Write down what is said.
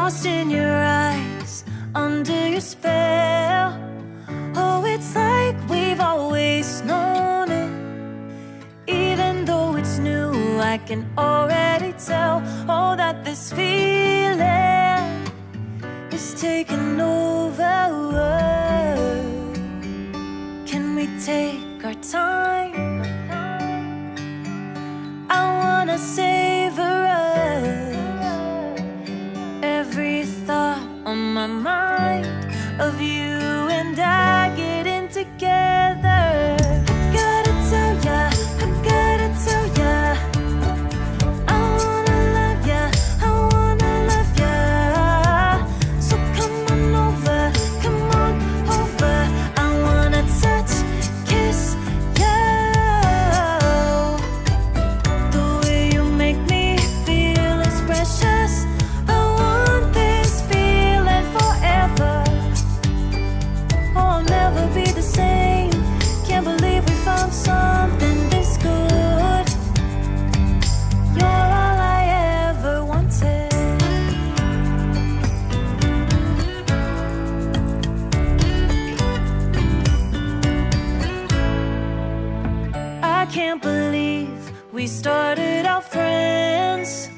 lost in your eyes, under your spell. Oh, it's like we've always known it. Even though it's new, I can already tell, oh, that this feeling is taking over. Can we take our time? I wanna savor us. Every thought on my mind of you and I getting together. Gotta tell ya, I gotta tell ya, I wanna love ya, I wanna love ya. So come on over, come on over. I wanna touch, kiss you. The way you make me feel is precious. I want this feeling forever. Oh, I'll never be the same. Can't believe we found something this good. You're all I ever wanted. I can't believe we started out friends.